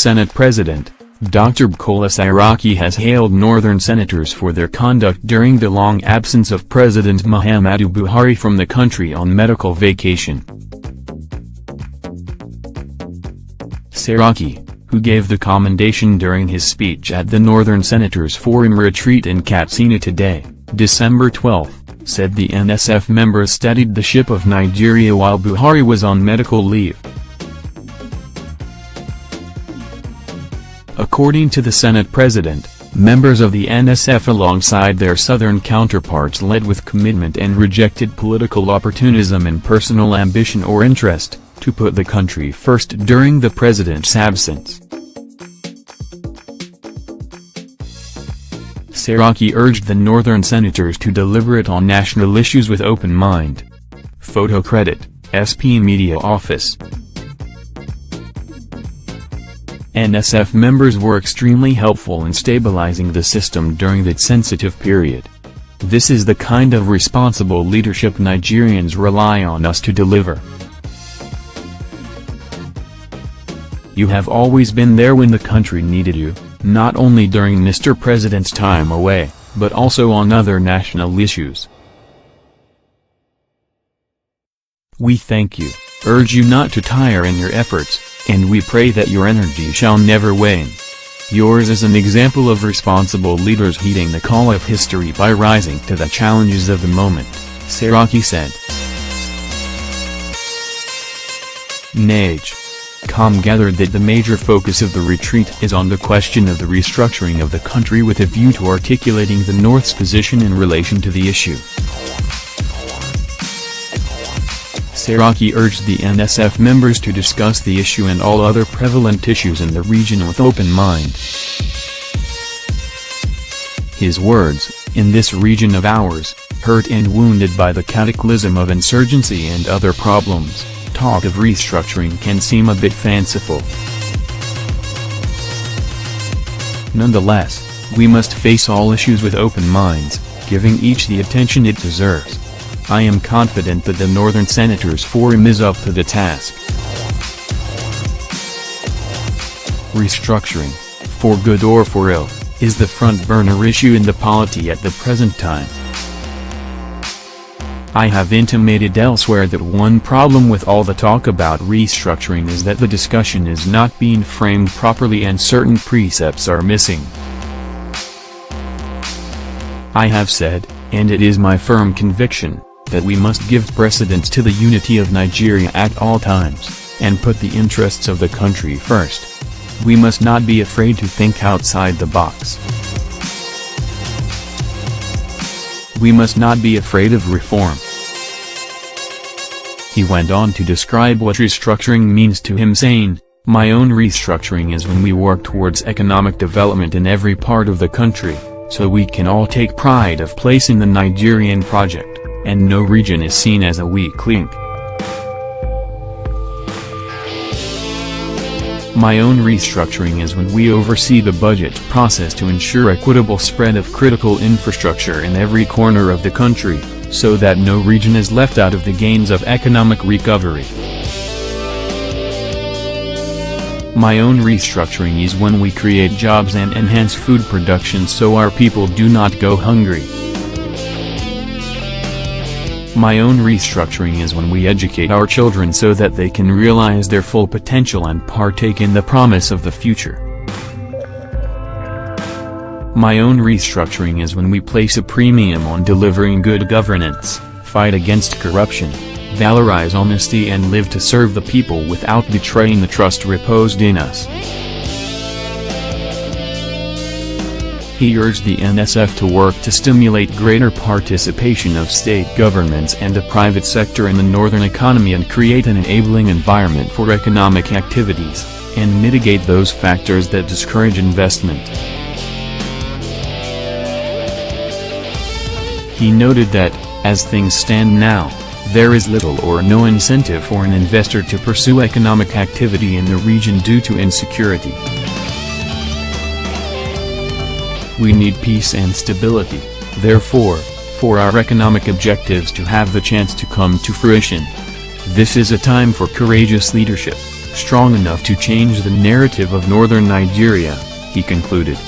Senate President, Dr. Bukola Saraki has hailed northern senators for their conduct during the long absence of President Muhammadu Buhari from the country on medical vacation. Saraki, who gave the commendation during his speech at the Northern Senators Forum retreat in Katsina today, December 12, said the NSF members steadied the ship of Nigeria while Buhari was on medical leave. According to the Senate President, members of the NSF alongside their southern counterparts led with commitment and rejected political opportunism and personal ambition or interest, to put the country first during the president's absence. Saraki urged the northern senators to deliberate on national issues with open mind. Photo credit, SP Media Office. NSF members were extremely helpful in stabilizing the system during that sensitive period. This is the kind of responsible leadership Nigerians rely on us to deliver. You have always been there when the country needed you, not only during Mr. President's time away, but also on other national issues. We thank you, urge you not to tire in your efforts, and we pray that your energy shall never wane. Yours is an example of responsible leaders heeding the call of history by rising to the challenges of the moment, Saraki said. NAGE.com gathered that the major focus of the retreat is on the question of the restructuring of the country with a view to articulating the North's position in relation to the issue. Saraki urged the NSF members to discuss the issue and all other prevalent issues in the region with open mind. His words, "In this region of ours, hurt and wounded by the cataclysm of insurgency and other problems, talk of restructuring can seem a bit fanciful. Nonetheless, we must face all issues with open minds, giving each the attention it deserves. I am confident that the Northern Senators Forum is up to the task." Restructuring, for good or for ill, is the front-burner issue in the polity at the present time. I have intimated elsewhere that one problem with all the talk about restructuring is that the discussion is not being framed properly and certain precepts are missing. I have said, and it is my firm conviction, that we must give precedence to the unity of Nigeria at all times, and put the interests of the country first. We must not be afraid to think outside the box. We must not be afraid of reform. He went on to describe what restructuring means to him, saying, "My own restructuring is when we work towards economic development in every part of the country, so we can all take pride of place in the Nigerian project, and no region is seen as a weak link. My own restructuring is when we oversee the budget process to ensure equitable spread of critical infrastructure in every corner of the country, so that no region is left out of the gains of economic recovery. My own restructuring is when we create jobs and enhance food production so our people do not go hungry. My own restructuring is when we educate our children so that they can realize their full potential and partake in the promise of the future. My own restructuring is when we place a premium on delivering good governance, fight against corruption, valorize honesty and live to serve the people without betraying the trust reposed in us." He urged the NSF to work to stimulate greater participation of state governments and the private sector in the northern economy and create an enabling environment for economic activities, and mitigate those factors that discourage investment. He noted that, as things stand now, there is little or no incentive for an investor to pursue economic activity in the region due to insecurity. We need peace and stability, therefore, for our economic objectives to have the chance to come to fruition. This is a time for courageous leadership, strong enough to change the narrative of northern Nigeria, he concluded.